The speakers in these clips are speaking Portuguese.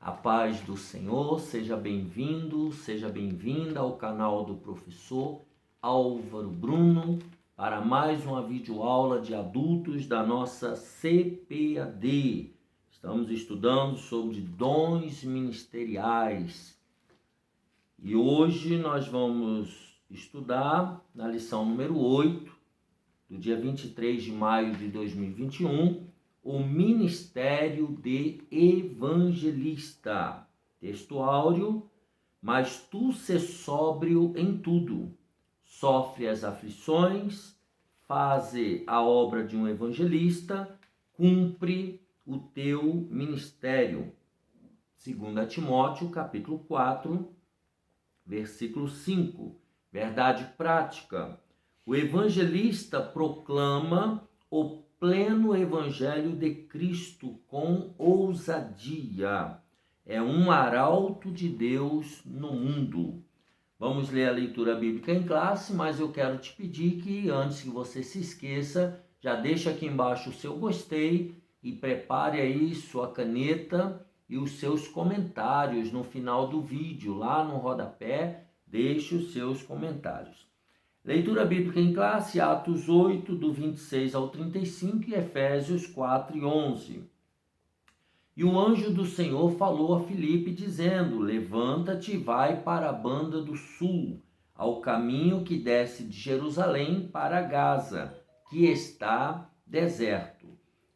A paz do Senhor, seja bem-vindo, seja bem-vinda ao canal do professor Álvaro Bruno para mais uma videoaula de adultos da nossa CPAD. Estamos estudando sobre dons ministeriais e hoje nós vamos estudar na lição número 8, do dia 23 de maio de 2021, o ministério de evangelista. Texto áureo: mas tu se sóbrio em tudo, sofre as aflições, faze a obra de um evangelista, cumpre o teu ministério. 2 Timóteo, capítulo 4, versículo 5. Verdade prática: o evangelista proclama o pleno evangelho de Cristo com ousadia. É um arauto de Deus no mundo. Vamos ler a leitura bíblica em classe, mas eu quero te pedir que, antes que você se esqueça, já deixa aqui embaixo o seu gostei e prepare aí sua caneta e os seus comentários no final do vídeo. Lá no rodapé, deixe os seus comentários. Leitura bíblica em classe, Atos 8, do 26 ao 35 e Efésios 4 e 11. E o anjo do Senhor falou a Filipe, dizendo: levanta-te e vai para a banda do sul, ao caminho que desce de Jerusalém para Gaza, que está deserto.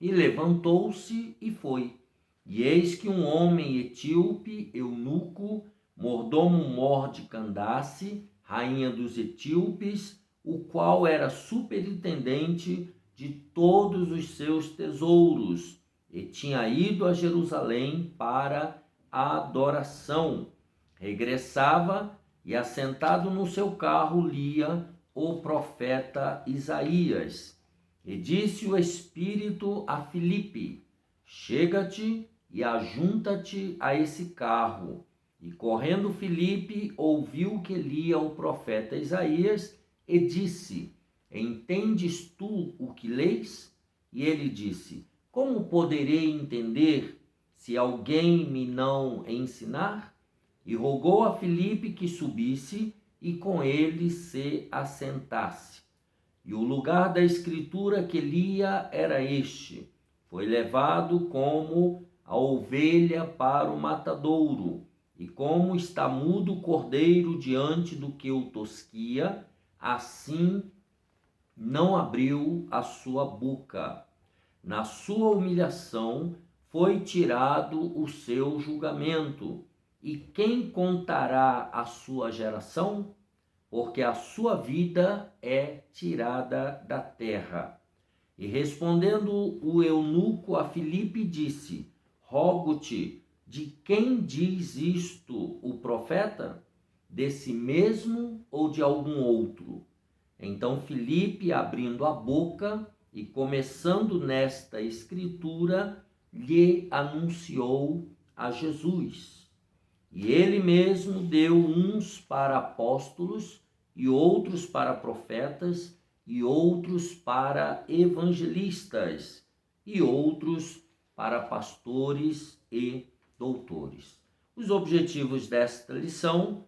E levantou-se e foi. E eis que um homem etíope, eunuco, mordomo-mor de Candace, rainha dos etíopes, o qual era superintendente de todos os seus tesouros, e tinha ido a Jerusalém para a adoração. Regressava e, assentado no seu carro, lia o profeta Isaías. E disse o Espírito a Filipe: chega-te e ajunta-te a esse carro. E correndo Filipe ouviu que lia o profeta Isaías e disse: entendes tu o que lês? E ele disse: como poderei entender se alguém me não ensinar? E rogou a Filipe que subisse e com ele se assentasse. E o lugar da escritura que lia era este: foi levado como a ovelha para o matadouro, e como está mudo o cordeiro diante do que o tosquia, assim não abriu a sua boca. Na sua humilhação foi tirado o seu julgamento. E quem contará a sua geração? Porque a sua vida é tirada da terra. E respondendo o eunuco a Filipe, disse: rogo-te, de quem diz isto o profeta? De si mesmo ou de algum outro? Então Filipe, abrindo a boca e começando nesta escritura, lhe anunciou a Jesus. E ele mesmo deu uns para apóstolos, e outros para profetas, e outros para evangelistas, e outros para pastores e doutores. Os objetivos desta lição: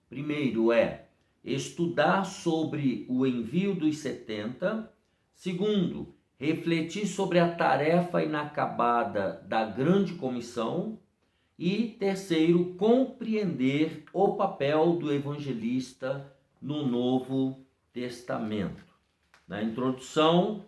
primeiro é estudar sobre o envio dos 70. Segundo, refletir sobre a tarefa inacabada da grande comissão. E terceiro, compreender o papel do evangelista no Novo Testamento. Na introdução,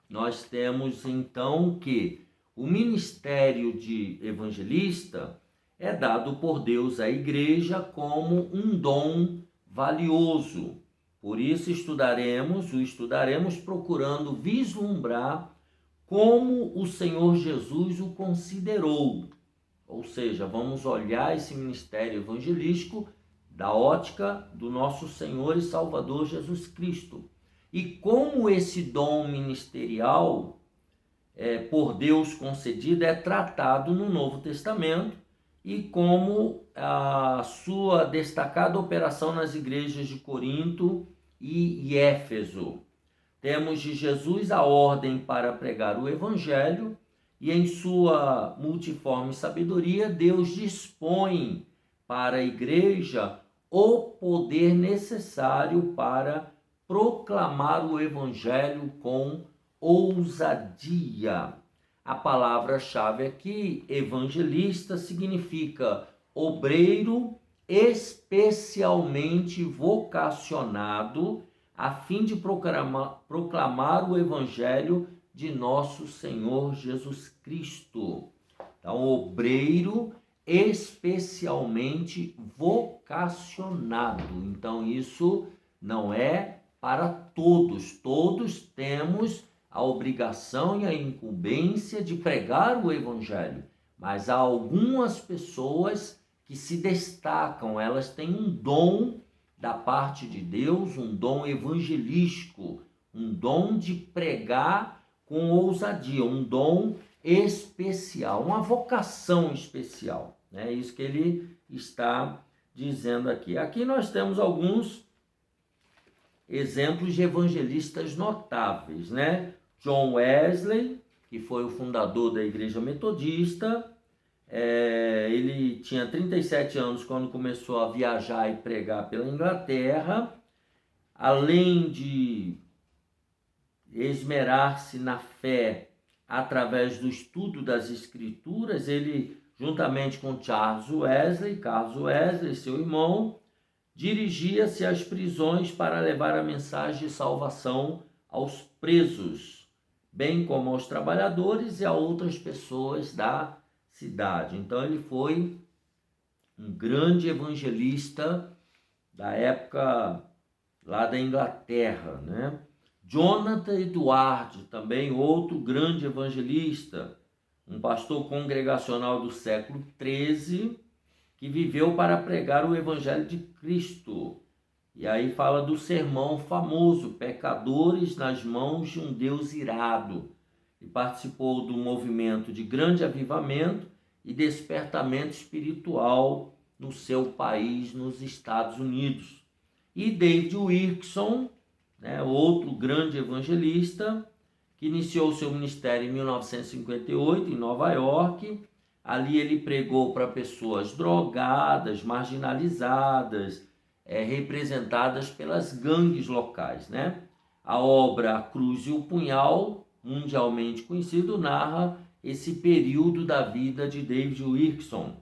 nós temos então que o ministério de evangelista é dado por Deus à igreja como um dom valioso. Por isso estudaremos procurando vislumbrar como o Senhor Jesus o considerou. Ou seja, vamos olhar esse ministério evangelístico da ótica do nosso Senhor e Salvador Jesus Cristo. E como esse dom ministerial, por Deus concedido, é tratado no Novo Testamento, e como a sua destacada operação nas igrejas de Corinto e Éfeso. Temos de Jesus a ordem para pregar o Evangelho e em sua multiforme sabedoria, Deus dispõe para a igreja o poder necessário para proclamar o evangelho com ousadia. A palavra-chave aqui, evangelista, significa obreiro especialmente vocacionado a fim de proclamar o evangelho de nosso Senhor Jesus Cristo. Então, obreiro especialmente vocacionado. Então, isso não é para todos. Todos temos a obrigação e a incumbência de pregar o evangelho, mas há algumas pessoas que se destacam, elas têm um dom da parte de Deus, um dom evangelístico, um dom de pregar com ousadia, um dom especial, uma vocação especial. É isso que ele está dizendo aqui. Aqui nós temos alguns exemplos de evangelistas notáveis, né? John Wesley, que foi o fundador da Igreja Metodista, ele tinha 37 anos quando começou a viajar e pregar pela Inglaterra. Além de esmerar-se na fé através do estudo das Escrituras, ele, juntamente com Carlos Wesley, seu irmão, dirigia-se às prisões para levar a mensagem de salvação aos presos, bem como aos trabalhadores e a outras pessoas da cidade. Então ele foi um grande evangelista da época lá da Inglaterra, né? Jonathan Edwards, também outro grande evangelista, um pastor congregacional do século XIII, que viveu para pregar o evangelho de Cristo. E aí fala do sermão famoso, Pecadores nas mãos de um Deus irado. E participou do movimento de grande avivamento e despertamento espiritual no seu país, nos Estados Unidos. E David Wilkerson, né, outro grande evangelista, que iniciou seu ministério em 1958 em Nova York. Ali ele pregou para pessoas drogadas, marginalizadas, representadas pelas gangues locais, né? A obra A Cruz e o Punhal, mundialmente conhecido, narra esse período da vida de David Wilkerson.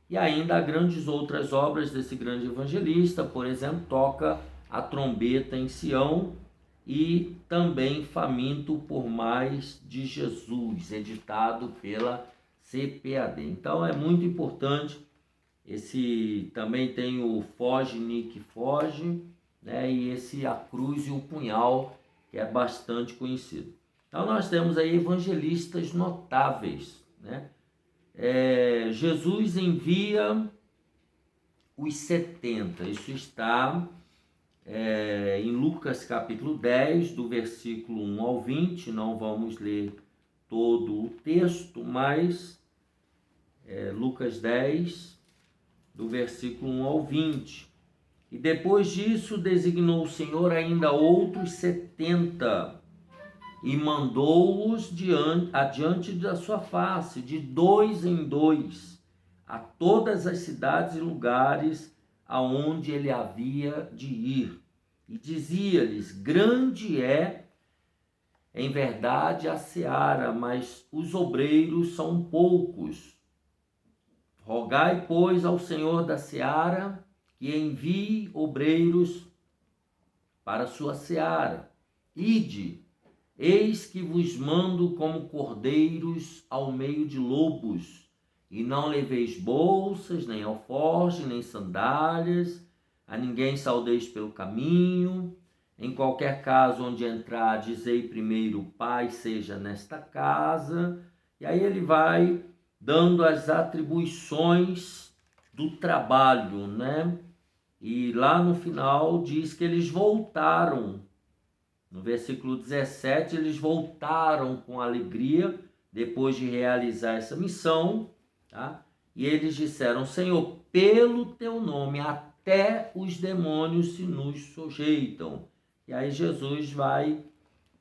E ainda há grandes outras obras desse grande evangelista, por exemplo, Toca a Trombeta em Sião e também Faminto por Mais de Jesus, editado pela CPAD. Então é muito importante. Esse também tem o Foge, Nick Foge, né? E esse A Cruz e o Punhal, que é bastante conhecido. Então nós temos aí evangelistas notáveis, né? Jesus envia os 70, isso está em Lucas capítulo 10, do versículo 1 ao 20, não vamos ler todo o texto, mas Lucas 10, do versículo 1 ao 20. E depois disso designou o Senhor ainda outros 70 e mandou-os adiante da sua face, de 2 em 2, a todas as cidades e lugares aonde ele havia de ir. E dizia-lhes: grande é, em verdade, a seara, mas os obreiros são poucos. Rogai, pois, ao Senhor da seara que envie obreiros para a sua seara. Ide, eis que vos mando como cordeiros ao meio de lobos, e não leveis bolsas, nem alforje, nem sandálias, a ninguém saudeis pelo caminho. Em qualquer caso onde entrar, dizei primeiro: Pai seja nesta casa. E aí ele vai dando as atribuições do trabalho, né? E lá no final diz que eles voltaram. No versículo 17, eles voltaram com alegria depois de realizar essa missão, tá? E eles disseram: Senhor, pelo teu nome até os demônios se nos sujeitam. E aí Jesus vai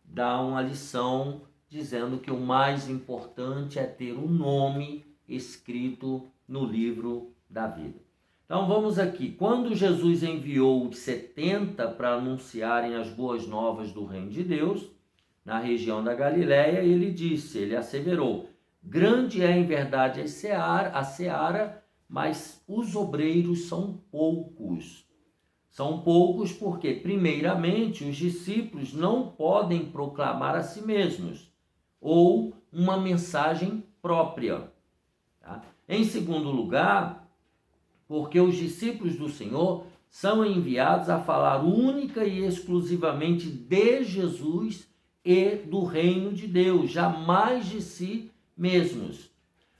dar uma lição dizendo que o mais importante é ter o nome escrito no livro da vida. Então vamos aqui. Quando Jesus enviou os 70 para anunciarem as boas novas do reino de Deus, na região da Galiléia, ele asseverou: grande é em verdade a seara, mas os obreiros são poucos. São poucos porque, primeiramente, os discípulos não podem proclamar a si mesmos ou uma mensagem própria. Tá? Em segundo lugar, porque os discípulos do Senhor são enviados a falar única e exclusivamente de Jesus e do reino de Deus, jamais de si mesmos.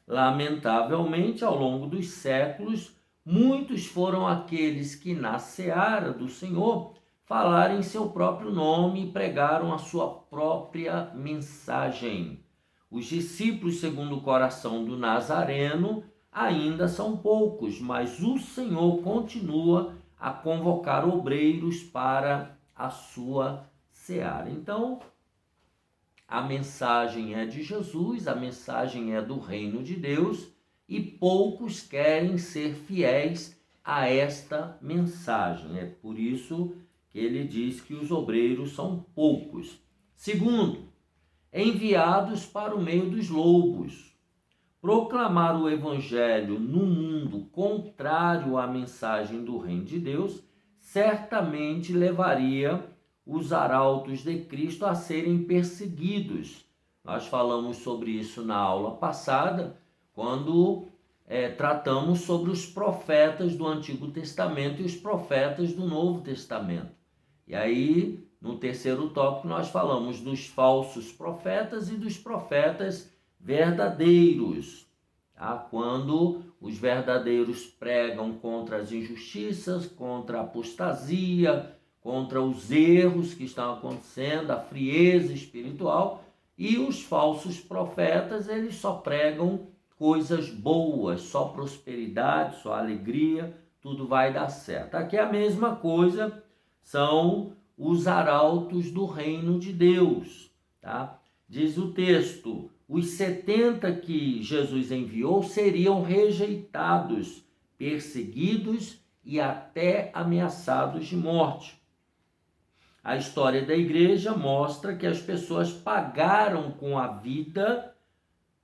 Lamentavelmente, ao longo dos séculos, muitos foram aqueles que na seara do Senhor falaram em seu próprio nome e pregaram a sua própria mensagem. Os discípulos, segundo o coração do Nazareno, ainda são poucos, mas o Senhor continua a convocar obreiros para a sua seara. Então, a mensagem é de Jesus, a mensagem é do reino de Deus e poucos querem ser fiéis a esta mensagem. É por isso que ele diz que os obreiros são poucos. Segundo, enviados para o meio dos lobos. Proclamar o evangelho no mundo contrário à mensagem do reino de Deus certamente levaria os arautos de Cristo a serem perseguidos. Nós falamos sobre isso na aula passada, quando tratamos sobre os profetas do Antigo Testamento e os profetas do Novo Testamento. E aí, no terceiro tópico, nós falamos dos falsos profetas e dos profetas verdadeiros. Tá? Quando os verdadeiros pregam contra as injustiças, contra a apostasia, contra os erros que estão acontecendo, a frieza espiritual, e os falsos profetas, eles só pregam coisas boas, só prosperidade, só alegria, tudo vai dar certo. Aqui a mesma coisa são os arautos do reino de Deus, tá? Diz o texto, os 70 que Jesus enviou seriam rejeitados, perseguidos e até ameaçados de morte. A história da igreja mostra que as pessoas pagaram com a vida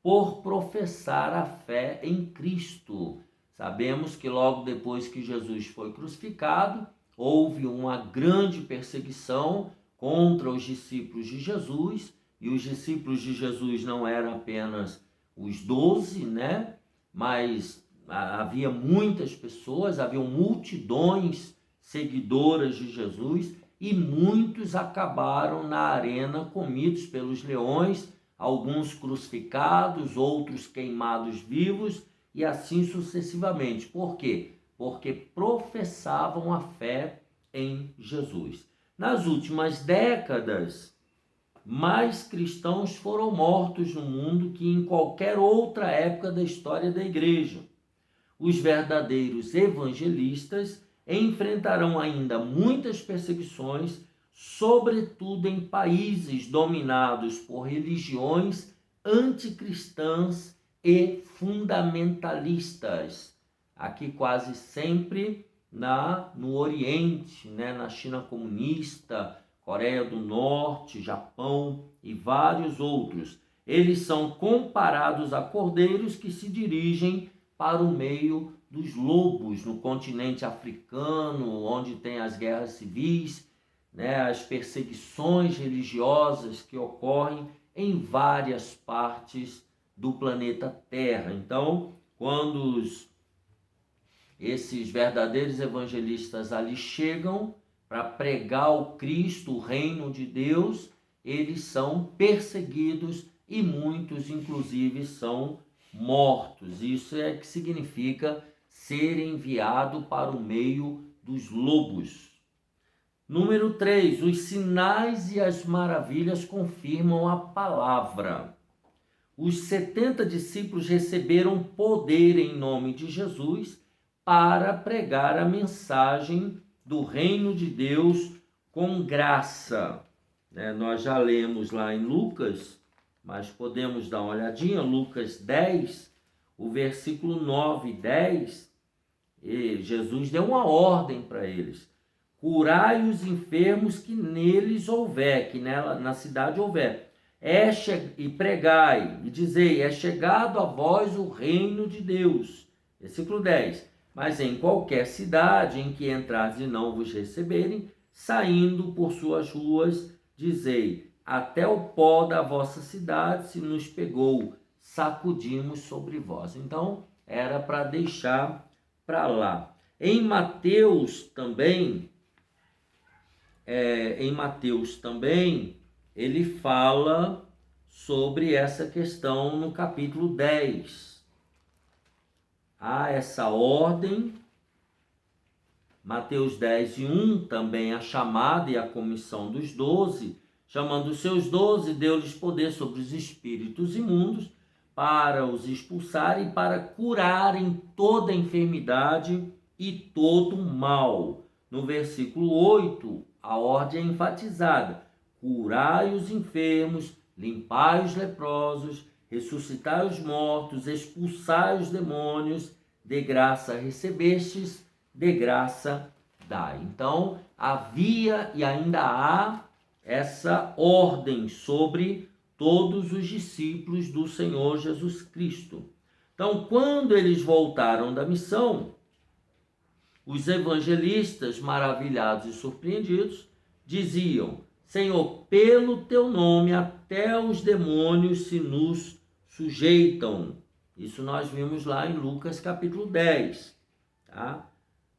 por professar a fé em Cristo. Sabemos que logo depois que Jesus foi crucificado, houve uma grande perseguição contra os discípulos de Jesus, e os discípulos de Jesus não eram apenas os 12, né? Mas havia muitas pessoas, haviam multidões seguidoras de Jesus, e muitos acabaram na arena comidos pelos leões, alguns crucificados, outros queimados vivos e assim sucessivamente. Por quê? Porque professavam a fé em Jesus. Nas últimas décadas, mais cristãos foram mortos no mundo que em qualquer outra época da história da igreja. Os verdadeiros evangelistas enfrentarão ainda muitas perseguições, sobretudo em países dominados por religiões anticristãs e fundamentalistas. Aqui quase sempre no Oriente, né? Na China comunista, Coreia do Norte, Japão e vários outros. Eles são comparados a cordeiros que se dirigem para o meio dos lobos no continente africano, onde tem as guerras civis, né, as perseguições religiosas que ocorrem em várias partes do planeta Terra. Então, quando esses verdadeiros evangelistas ali chegam para pregar o Cristo, o reino de Deus, eles são perseguidos e muitos, inclusive, são mortos. Isso é que significa ser enviado para o meio dos lobos. Número 3, os sinais e as maravilhas confirmam a palavra. Os 70 discípulos receberam poder em nome de Jesus para pregar a mensagem do reino de Deus com graça. Nós já lemos lá em Lucas, mas podemos dar uma olhadinha, Lucas 10, o versículo 9 e 10, e Jesus deu uma ordem para eles: curai os enfermos que neles houver, que na cidade houver, e pregai, e dizei, é chegado a vós o reino de Deus. Versículo 10, mas em qualquer cidade em que entrardes e não vos receberem, saindo por suas ruas, dizei, até o pó da vossa cidade se nos pegou, sacudimos sobre vós. Então, era para deixar para lá. Em Mateus também, ele fala sobre essa questão no capítulo 10. Há essa ordem, Mateus 10 e 1, também a chamada e a comissão dos 12, chamando os seus 12, deu-lhes poder sobre os espíritos imundos, para os expulsar e para curarem toda enfermidade e todo mal. No versículo 8, a ordem é enfatizada: curai os enfermos, limpai os leprosos, ressuscitai os mortos, expulsai os demônios, de graça recebestes, de graça dai. Então, havia e ainda há essa ordem sobre todos os discípulos do Senhor Jesus Cristo. Então, quando eles voltaram da missão, os evangelistas, maravilhados e surpreendidos, diziam: Senhor, pelo teu nome até os demônios se nos sujeitam. Isso nós vimos lá em Lucas capítulo 10, tá?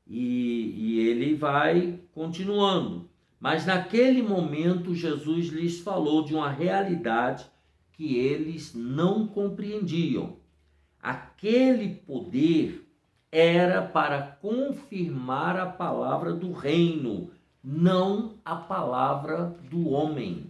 E ele vai continuando. Mas naquele momento Jesus lhes falou de uma realidade que eles não compreendiam. Aquele poder era para confirmar a palavra do reino, não a palavra do homem.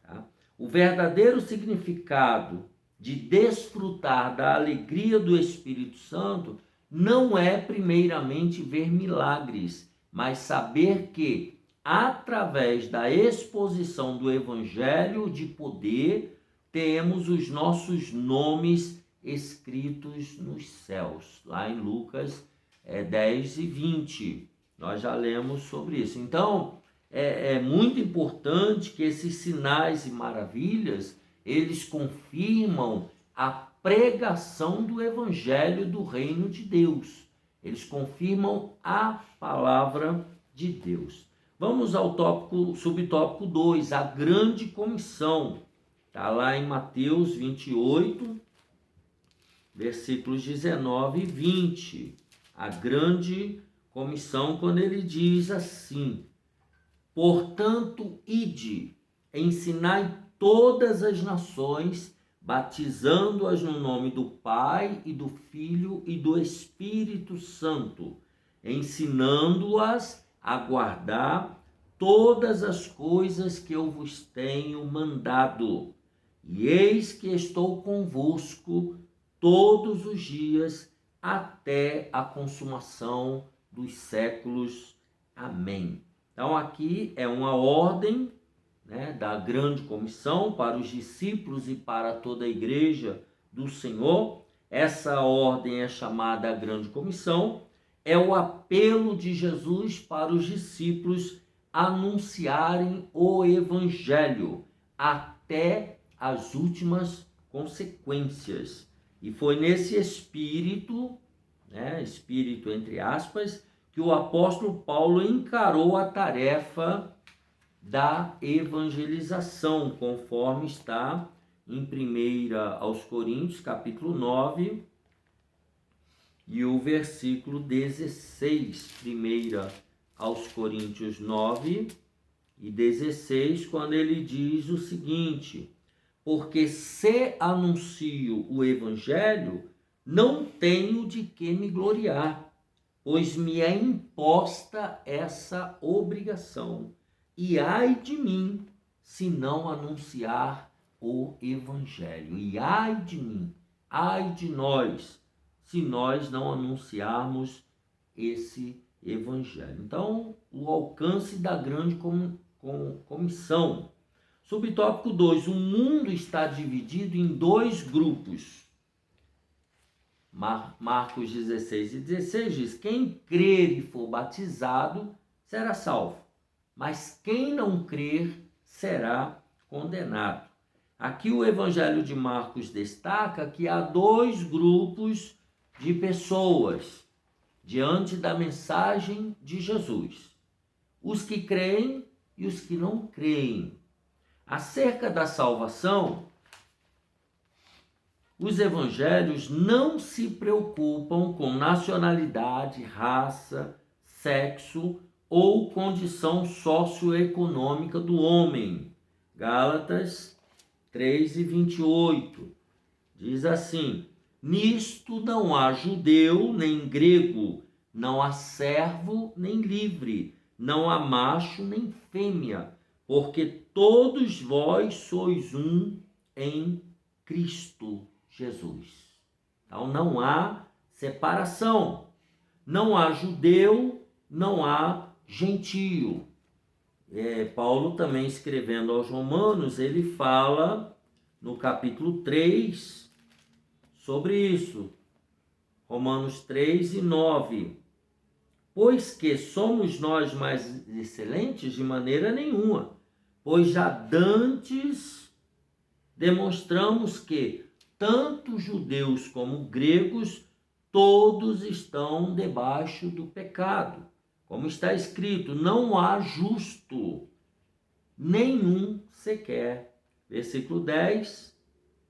Tá? O verdadeiro significado de desfrutar da alegria do Espírito Santo não é primeiramente ver milagres, mas saber que, através da exposição do evangelho de poder, temos os nossos nomes escritos nos céus. Lá em Lucas 10 e 20, nós já lemos sobre isso. Então, é muito importante que esses sinais e maravilhas, eles confirmam a pregação do evangelho do reino de Deus. Eles confirmam a palavra de Deus. Vamos ao subtópico 2, a grande comissão. Está lá em Mateus 28, versículos 19 e 20. A grande comissão, quando ele diz assim: portanto, ide, ensinai todas as nações, batizando-as no nome do Pai e do Filho e do Espírito Santo, ensinando-as a guardar todas as coisas que eu vos tenho mandado. E eis que estou convosco todos os dias até a consumação dos séculos. Amém. Então aqui é uma ordem, da grande comissão para os discípulos e para toda a igreja do Senhor. Essa ordem é chamada a grande comissão. É o apelo de Jesus para os discípulos anunciarem o evangelho até as últimas consequências. E foi nesse espírito, espírito entre aspas, que o apóstolo Paulo encarou a tarefa da evangelização, conforme está em 1 aos Coríntios, capítulo 9, e o versículo 16, 1 aos Coríntios 9 e 16, quando ele diz o seguinte: porque se anuncio o evangelho, não tenho de que me gloriar, pois me é imposta essa obrigação. E ai de mim, se não anunciar o evangelho. E ai de mim, ai de nós, se nós não anunciarmos esse evangelho. Então, o alcance da grande comissão. Subtópico 2, o mundo está dividido em dois grupos. Marcos 16:16 diz: quem crer e for batizado será salvo, mas quem não crer será condenado. Aqui o Evangelho de Marcos destaca que há dois grupos de pessoas diante da mensagem de Jesus: os que creem e os que não creem. Acerca da salvação, os evangelhos não se preocupam com nacionalidade, raça, sexo ou condição socioeconômica do homem. Gálatas 3:28 diz assim: nisto não há judeu nem grego, não há servo nem livre, não há macho nem fêmea, porque todos vós sois um em Cristo Jesus. Então não há separação, não há judeu, não há gentio. Paulo também escrevendo aos Romanos, ele fala no capítulo 3 sobre isso. Romanos 3:9. Pois que somos nós mais excelentes? De maneira nenhuma, pois já dantes demonstramos que tanto judeus como gregos, todos estão debaixo do pecado. Como está escrito, não há justo, nenhum sequer. Versículo 10,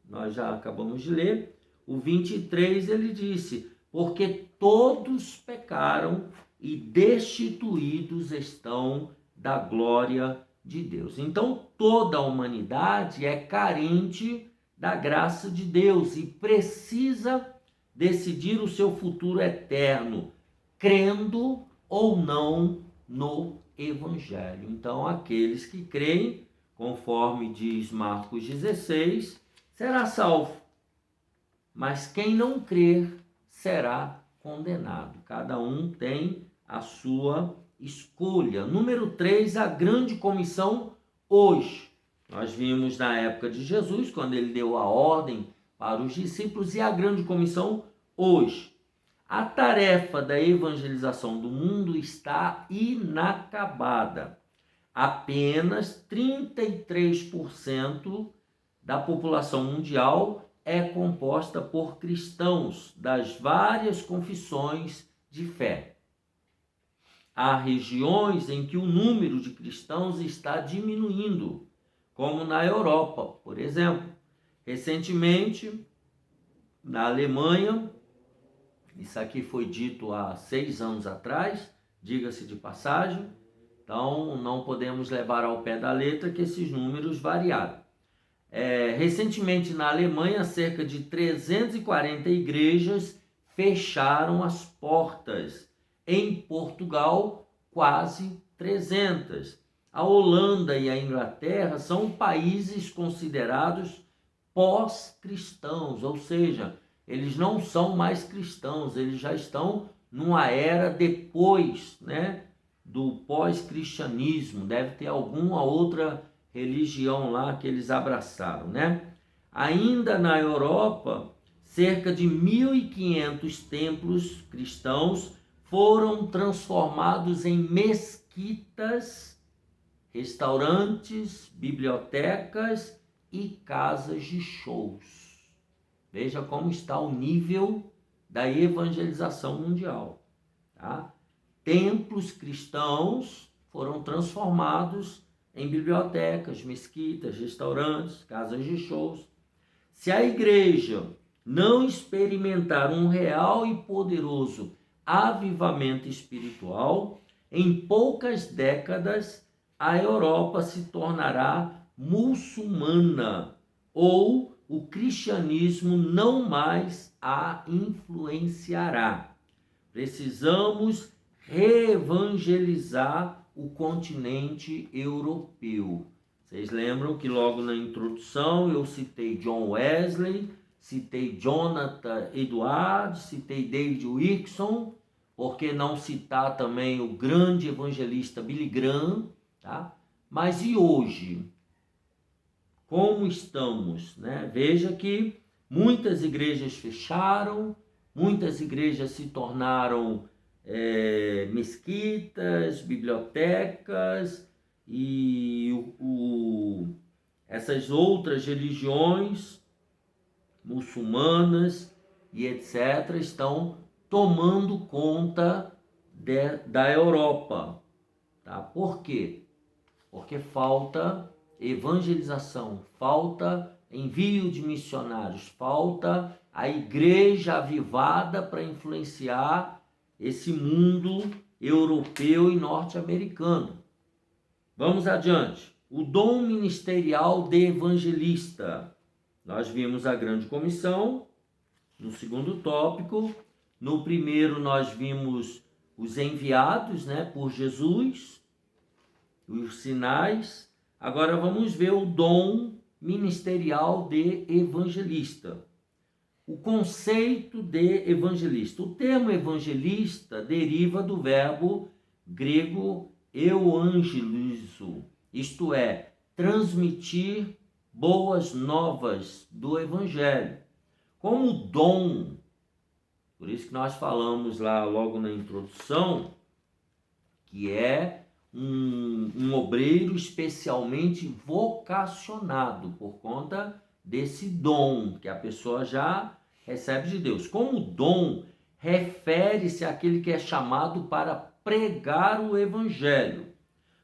nós já acabamos de ler. O 23 ele disse: porque todos pecaram e destituídos estão da glória de Deus. Então toda a humanidade é carente da graça de Deus e precisa decidir o seu futuro eterno, crendo ou não no Evangelho. Então aqueles que creem, conforme diz Marcos 16, será salvo, mas quem não crer será condenado. Cada um tem a sua escolha. Número 3, a grande comissão hoje. Nós vimos na época de Jesus, quando ele deu a ordem para os discípulos, e a grande comissão hoje. A tarefa da evangelização do mundo está inacabada. Apenas 33% da população mundial é composta por cristãos das várias confissões de fé. Há regiões em que o número de cristãos está diminuindo, como na Europa, por exemplo. Recentemente, na Alemanha, isso aqui foi dito há 6 anos atrás, diga-se de passagem, então não podemos levar ao pé da letra que esses números variaram. Recentemente na Alemanha, cerca de 340 igrejas fecharam as portas. Em Portugal, quase 300. A Holanda e a Inglaterra são países considerados pós-cristãos, ou seja, eles não são mais cristãos, eles já estão numa era depois, do pós-cristianismo. Deve ter alguma outra religião lá que eles abraçaram, Ainda na Europa, cerca de 1.500 templos cristãos foram transformados em mesquitas, restaurantes, bibliotecas e casas de shows. Veja como está o nível da evangelização mundial. Templos cristãos foram transformados em bibliotecas, mesquitas, restaurantes, casas de shows. Se a igreja não experimentar um real e poderoso avivamento espiritual, em poucas décadas a Europa se tornará muçulmana ou o cristianismo não mais a influenciará. Precisamos reevangelizar o continente europeu. Vocês lembram que logo na introdução eu citei John Wesley, citei Jonathan Edwards, citei David Wilkerson, por que não citar também o grande evangelista Billy Graham, Mas e hoje? como estamos, né? Veja que muitas igrejas fecharam, muitas igrejas se tornaram mesquitas, bibliotecas, e essas outras religiões muçulmanas e etc. estão tomando conta da Europa. Tá? Por quê? Porque falta evangelização, falta envio de missionários, falta a igreja avivada para influenciar esse mundo europeu e norte-americano. Vamos adiante. O dom ministerial de evangelista. Nós vimos a grande comissão no segundo tópico. No primeiro nós vimos os enviados, né, por Jesus, os sinais. Agora vamos ver o dom ministerial de evangelista. O conceito de evangelista. O termo evangelista deriva do verbo grego euangelizo, isto é, transmitir boas novas do evangelho. Como dom, por isso que nós falamos lá logo na introdução, que é um obreiro especialmente vocacionado por conta desse dom que a pessoa já recebe de Deus. Como dom, refere-se àquele que é chamado para pregar o evangelho.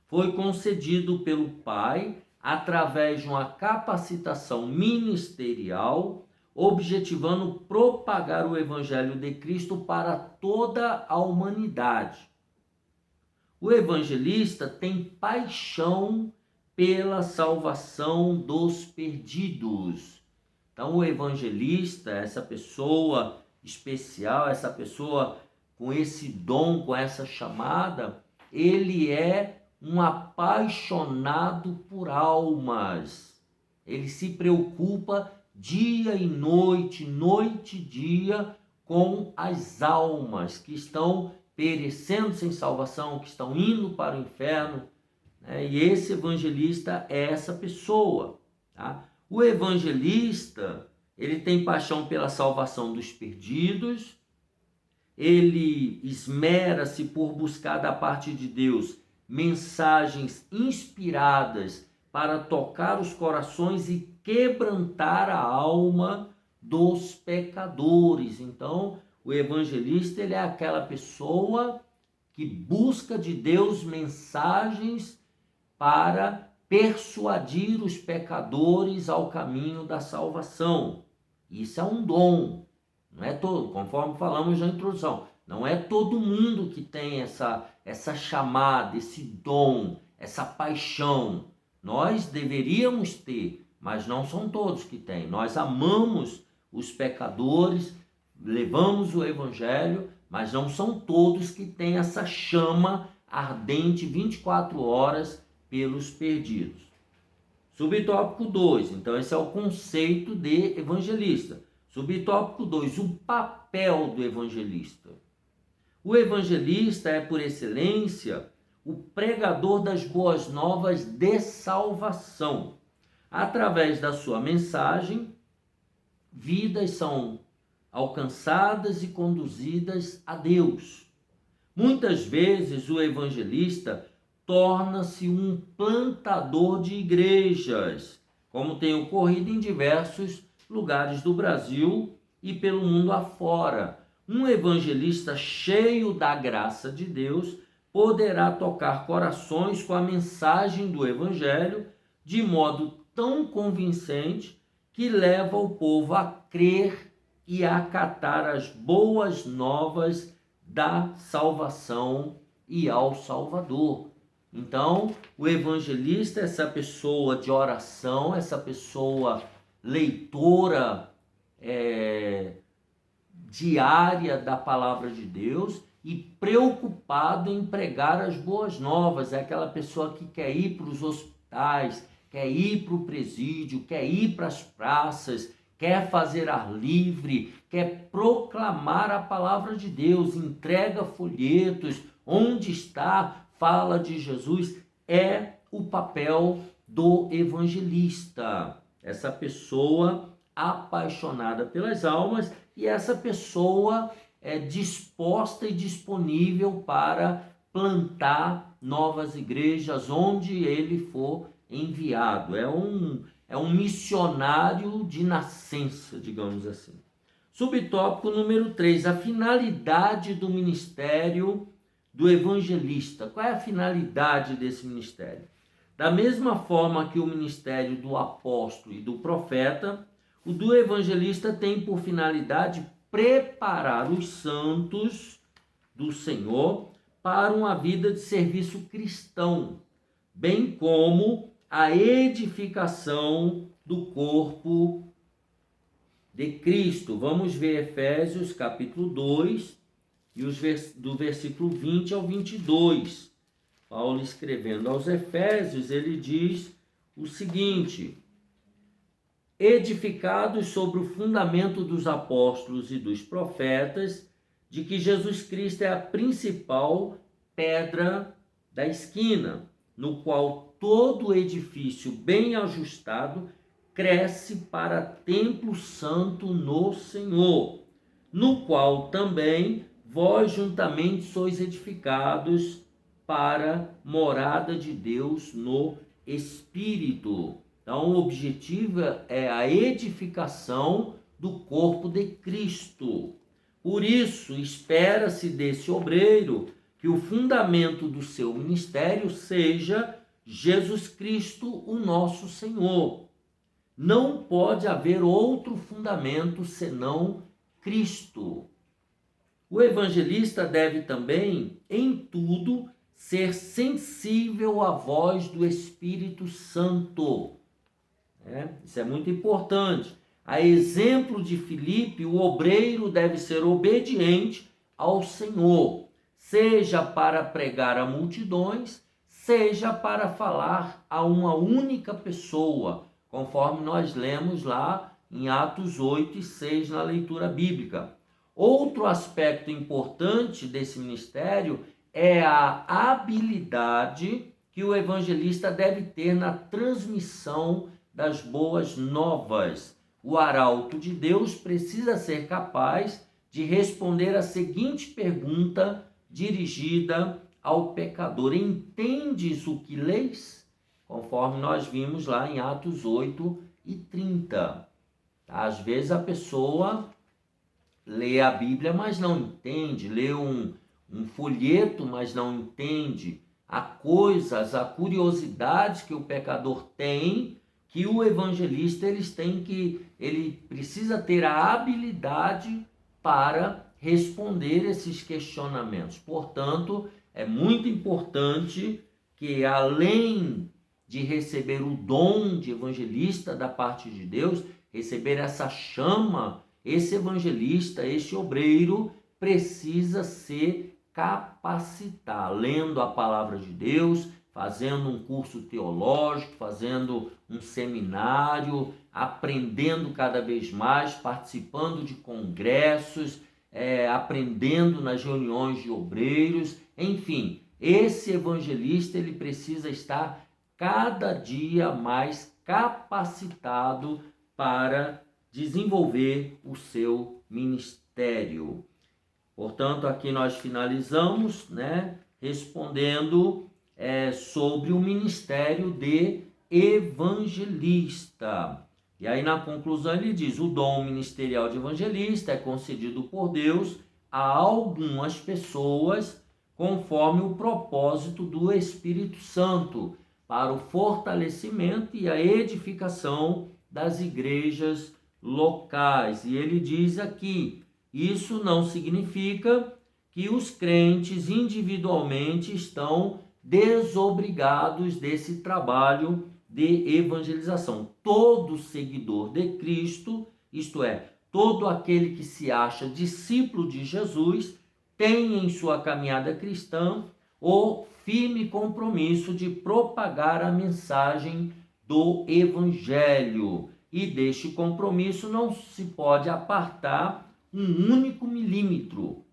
Foi concedido pelo Pai através de uma capacitação ministerial, objetivando propagar o evangelho de Cristo para toda a humanidade. O evangelista tem paixão pela salvação dos perdidos. Então, o evangelista, essa pessoa especial, essa pessoa com esse dom, com essa chamada, ele é um apaixonado por almas. Ele se preocupa dia e noite, noite e dia, com as almas que estão perecendo sem salvação, que estão indo para o inferno, né? E esse evangelista é essa pessoa, tá? O evangelista, ele tem paixão pela salvação dos perdidos, ele esmera-se por buscar da parte de Deus mensagens inspiradas para tocar os corações e quebrantar a alma dos pecadores. Então, o evangelista, ele é aquela pessoa que busca de Deus mensagens para persuadir os pecadores ao caminho da salvação. Isso é um dom. Não é todo, conforme falamos na introdução, não é todo mundo que tem essa chamada, esse dom, essa paixão. Nós deveríamos ter, mas não são todos que têm. Nós amamos os pecadores, levamos o evangelho, mas não são todos que têm essa chama ardente 24 horas pelos perdidos. Subtópico 2, então esse é o conceito de evangelista. Subtópico 2, o papel do evangelista. O evangelista é, por excelência, o pregador das boas novas de salvação. Através da sua mensagem, vidas são alcançadas e conduzidas a Deus. Muitas vezes o evangelista torna-se um plantador de igrejas, como tem ocorrido em diversos lugares do Brasil e pelo mundo afora. Um evangelista cheio da graça de Deus poderá tocar corações com a mensagem do evangelho de modo tão convincente que leva o povo a crer e a acatar as boas novas da salvação e ao Salvador. Então, o evangelista é essa pessoa de oração, essa pessoa leitora diária da palavra de Deus e preocupado em pregar as boas novas. É aquela pessoa que quer ir para os hospitais, quer ir para o presídio, quer ir para as praças, quer fazer ar livre, quer proclamar a palavra de Deus, entrega folhetos, onde está, fala de Jesus. É o papel do evangelista. Essa pessoa apaixonada pelas almas e essa pessoa é disposta e disponível para plantar novas igrejas onde ele for enviado. É um missionário de nascença, digamos assim. Subtópico número 3, a finalidade do ministério do evangelista. Qual é a finalidade desse ministério? Da mesma forma que o ministério do apóstolo e do profeta, o do evangelista tem por finalidade preparar os santos do Senhor para uma vida de serviço cristão, bem como a edificação do corpo de Cristo. Vamos ver Efésios capítulo 2, do versículo 20 ao 22. Paulo escrevendo aos Efésios, ele diz o seguinte: edificados sobre o fundamento dos apóstolos e dos profetas, de que Jesus Cristo é a principal pedra da esquina, no qual todo edifício bem ajustado cresce para templo santo no Senhor, no qual também vós juntamente sois edificados para morada de Deus no Espírito. Então, o objetivo é a edificação do corpo de Cristo. Por isso, espera-se desse obreiro que o fundamento do seu ministério seja Jesus Cristo, o nosso Senhor. Não pode haver outro fundamento senão Cristo. O evangelista deve também, em tudo, ser sensível à voz do Espírito Santo. Isso é muito importante. A exemplo de Filipe, o obreiro deve ser obediente ao Senhor, seja para pregar a multidões, seja para falar a uma única pessoa, conforme nós lemos lá em Atos 8 e 6 na leitura bíblica. Outro aspecto importante desse ministério é a habilidade que o evangelista deve ter na transmissão das boas novas. O arauto de Deus precisa ser capaz de responder a seguinte pergunta dirigida ao pecador: entendes o que lês? Conforme nós vimos lá em Atos 8 e 30. Às vezes a pessoa lê a Bíblia, mas não entende, lê um folheto, mas não entende. Há coisas, há curiosidades que o pecador tem, que o evangelista ele precisa ter a habilidade para responder esses questionamentos. Portanto, é muito importante que, além de receber o dom de evangelista da parte de Deus, receber essa chama, esse evangelista, esse obreiro, precisa se capacitar, lendo a palavra de Deus, fazendo um curso teológico, fazendo um seminário, aprendendo cada vez mais, participando de congressos, aprendendo nas reuniões de obreiros, enfim, esse evangelista ele precisa estar cada dia mais capacitado para desenvolver o seu ministério. Portanto, aqui nós finalizamos, respondendo sobre o ministério de evangelista. E aí na conclusão ele diz: o dom ministerial de evangelista é concedido por Deus a algumas pessoas conforme o propósito do Espírito Santo, para o fortalecimento e a edificação das igrejas locais. E ele diz aqui: isso não significa que os crentes individualmente estão desobrigados desse trabalho de evangelização. Todo seguidor de Cristo, isto é, todo aquele que se acha discípulo de Jesus, tem em sua caminhada cristã o firme compromisso de propagar a mensagem do Evangelho. E deste compromisso não se pode apartar um único milímetro.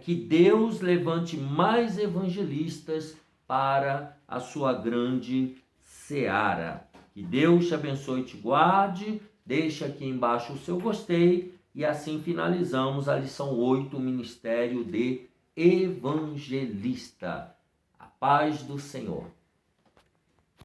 Que Deus levante mais evangelistas para a sua grande Seara. Que Deus te abençoe e te guarde. Deixa aqui embaixo o seu gostei. E assim finalizamos a lição 8, o Ministério de Evangelista. A paz do Senhor.